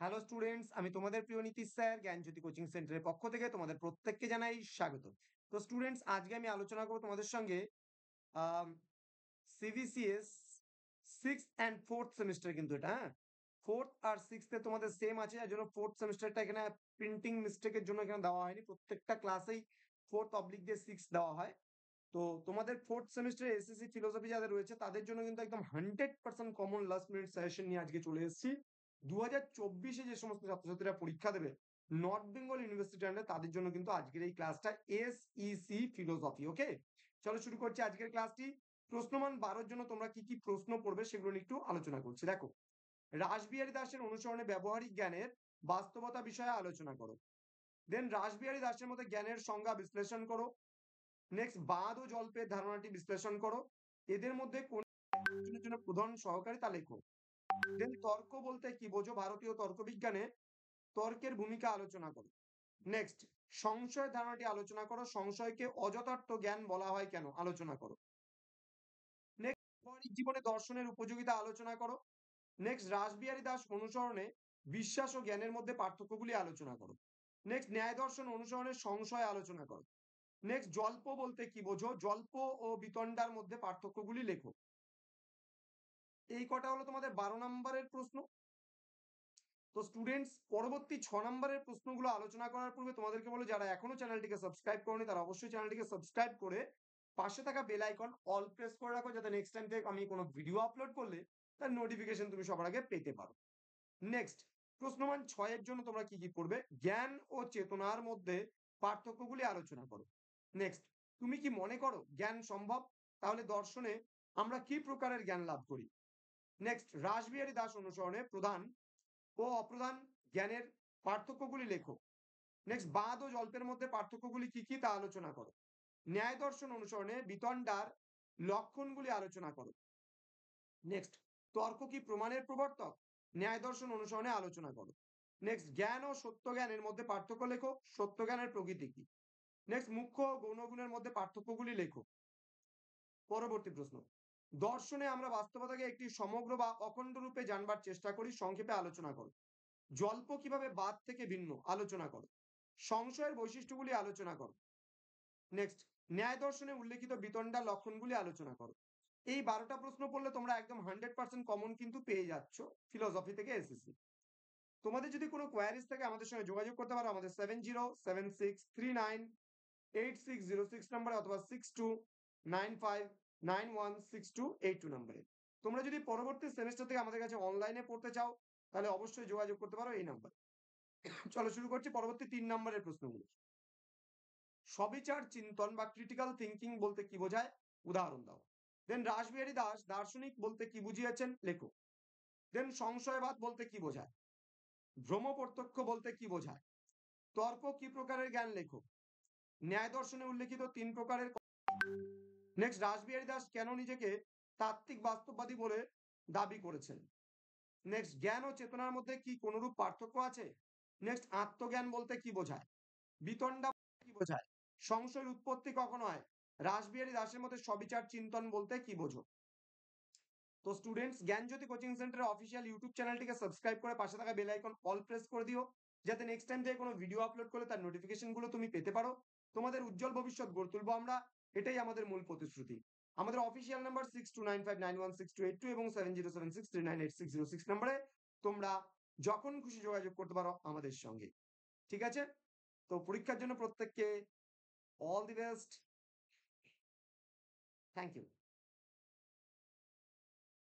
Hello students, আমি তোমাদের প্রিয় নীতিশ স্যার জ্ঞানজ্যোতি কোচিং সেন্টারের পক্ষ থেকে তোমাদের প্রত্যেককে জানাই স্বাগত। তো স্টুডেন্টস, আজকে আমি আলোচনা করব তোমাদের সঙ্গে CBCS six and fourth semester, কিন্তু এটা ফোর্থ আর সিক্সথে তোমাদের সেম আছে, যার জন্য ফোর্থ সেমিস্টারটা এখানে প্রিন্টিং মিস্টেকের জন্য এখানে দেওয়া হয়নি। প্রত্যেকটা ক্লাসেই ফোর্থ অবলিক দিয়ে সিক্স দেওয়া হয়। তো তোমাদের ফোর্থ সেমিস্টারে এসএসসি ফিলোসফি যাদের রয়েছে তাদের জন্য কিন্তু একদম 100% কমন লাস্ট মিনিট সাজেশন নিয়ে আজকে চলে এসেছি। 2024-এ যে সমস্ত ছাত্রছাত্রীরা পরীক্ষা দেবে নর্থ বেঙ্গল ইউনিভার্সিটি আন্ডারে, তাদের জন্য কিন্তু আজকের এই ক্লাসটা এসইসি ফিলোসফি। ওকে, চলো শুরু করছি আজকের ক্লাসটি। প্রশ্নমান 12-র জন্য তোমরা কি কি প্রশ্ন পড়বে সেগুলো নিয়ে একটু আলোচনা করছি। দেখো, রাসবিহারী দাসের অনুসরণে ব্যবহারিক জ্ঞানের বাস্তবতা বিষয়ে আলোচনা করো। দেন রাসবিহারী দাসের মধ্যে জ্ঞানের সংজ্ঞা বিশ্লেষণ করো। নেক্সট, বাদ ও জল্পের ধারণাটি বিশ্লেষণ করো। এদের মধ্যে কোন জন্য প্রধান সহকারী তা লেখো। দেন তর্ক বলতে কি বোঝো, ভারতীয় তর্ক বিজ্ঞানে তর্কের ভূমিকা আলোচনা করো। নেক্সট, সংশয় ধারণাটি আলোচনা করো। সংশয়কে অযথার্থ জ্ঞান বলা হয় কেন আলোচনা করো। নেক্সট, ব্যবহারিক জীবনে দর্শনের উপযোগিতা আলোচনা করো। নেক্সট, রাসবিহারী দাস অনুসরণে বিশ্বাস ও জ্ঞানের মধ্যে পার্থক্যগুলি আলোচনা করো। নেক্সট, ন্যায় দর্শন অনুসরণে সংশয় আলোচনা করো। নেক্সট, জল্প বলতে কি বোঝো, জল্প ও বিতণ্ডার মধ্যে পার্থক্যগুলি লেখো। এই কটা হলো তোমাদের 12 নম্বরের প্রশ্ন। তো স্টুডেন্টস, পরবর্তী 6 নম্বরের প্রশ্নগুলো আলোচনা করার পূর্বে তোমাদেরকে বলো, যারা এখনো চ্যানেলটিকে সাবস্ক্রাইব করনি তারা অবশ্যই চ্যানেলটিকে সাবস্ক্রাইব করে পাশে থাকা বেল আইকন অল প্রেস করে রাখো, যাতে নেক্সট টাইম থেকে আমি কোনো ভিডিও আপলোড করলে তার নোটিফিকেশন তুমি সবার আগে পেতে পারো। নেক্সট, প্রশ্নমান 6-এর জন্য তোমরা কি কি পড়বে, জ্ঞান ও চেতনার মধ্যে পার্থক্যগুলি আলোচনা করো। নেক্সট, তুমি কি মনে করো জ্ঞান সম্ভব? তাহলে দর্শনে আমরা কি প্রকারের জ্ঞান লাভ করি। নেক্সট, রাসবিহারী দাস অনুসরণে প্রধান ও অপ্রধান জ্ঞানের পার্থক্যগুলি লেখো। নেক্সট, বাদ ও জল্পের মধ্যে পার্থক্যগুলি কি কি তা আলোচনা করো। ন্যায় দর্শন অনুসরণে বিতণ্ডার লক্ষণগুলি আলোচনা করো। নেক্সট, তর্ক কি প্রমাণের প্রবর্তক? ন্যায় দর্শন অনুসরণে আলোচনা করো। নেক্সট, জ্ঞান ও সত্য জ্ঞানের মধ্যে পার্থক্য লেখো। সত্য জ্ঞানের প্রকৃতি কি? নেক্সট, মুখ্য ও গৌণ গুণের মধ্যে পার্থক্যগুলি লেখো। পরবর্তী প্রশ্ন, দর্শনে আমরা বাস্তবতাকে একটি সমগ্র বা অখণ্ড রূপে জানবার চেষ্টা করি, সংক্ষেপে আলোচনা করো। জল্প কিভাবে বাদ থেকে ভিন্ন আলোচনা করো। সংশয়ের বৈশিষ্ট্যগুলি আলোচনা করো। নেক্সট, ন্যায় দর্শনে উল্লেখিত বিতণ্ডার লক্ষণগুলি আলোচনা করো। এই 12টা প্রশ্ন পড়লে তোমরা একদম 100% কমন কিন্তু পেয়ে যাচ্ছ ফিলোসফি থেকে এসএসসি। তোমাদের যদি কোনো কোয়ারিজ থাকে আমাদের সঙ্গে যোগাযোগ করতে পারো আমাদের 7076398606 নম্বরে, অথবা 6295916282 নম্বরে। তোমরা যদি পরবর্তী সেমিস্টার থেকে আমাদের কাছে অনলাইনে পড়তে চাও তাহলে অবশ্যই যোগাযোগ করতে পারো এই নাম্বার। চলো শুরু করছি পরবর্তী 3 নম্বরের প্রশ্নগুলো। সবিচার চিন্তন বা ক্রিটিক্যাল থিঙ্কিং বলতে কি বোঝায়, উদাহরণ দাও। দেন রাসবিহারী দাস দার্শনিক বলতে কি বুঝিয়েছেন, লেখো। দেন সংশয়বাদ বলতে কি বোঝায়। ভ্রম প্রত্যক্ষ বলতে কি বোঝায়। তর্ক কি প্রকারের জ্ঞান, লেখো। ন্যায় দর্শনে উল্লেখিত 3 প্রকারের। নেক্সট, রাসবিহারী দাস কেন নিজেকে তাত্ত্বিক বাস্তববাদী বলে দাবি করেছেন। নেক্সট, জ্ঞান ও চেতনার মধ্যে কি কোনরূপ পার্থক্য আছে। নেক্সট, আত্মজ্ঞান বলতে কি বোঝায়। বিতণ্ডা কি বোঝায়। সংশয়ের উৎপত্তি কখন হয়। রাসবিহারী দাসের মধ্যে সবিচার চিন্তন বলতে কি বোঝো। তো স্টুডেন্টস, জ্ঞানজ্যোতি কোচিং সেন্টারের অফিসিয়াল ইউটিউব চ্যানেলটিকে সাবস্ক্রাইব করে পাশে থাকা বেল আইকন অল প্রেস করে দিও, যাতে নেক্সট টাইম থেকে কোনো ভিডিও আপলোড করলে তার নোটিফিকেশন গুলো তুমি পেতে পারো। তোমাদের উজ্জ্বল ভবিষ্যৎ গড়ে তুলবো আমরা, এটাই আমাদের মূল প্রতিশ্রুতি। আমাদের অফিসিয়াল নাম্বার 6295916282 এবং 7076398606 নম্বরে তোমরা যখন খুশি যোগাযোগ করতে পারো আমাদের সঙ্গে। ঠিক আছে, তো পরীক্ষার জন্য প্রত্যেককে all the best. Thank you.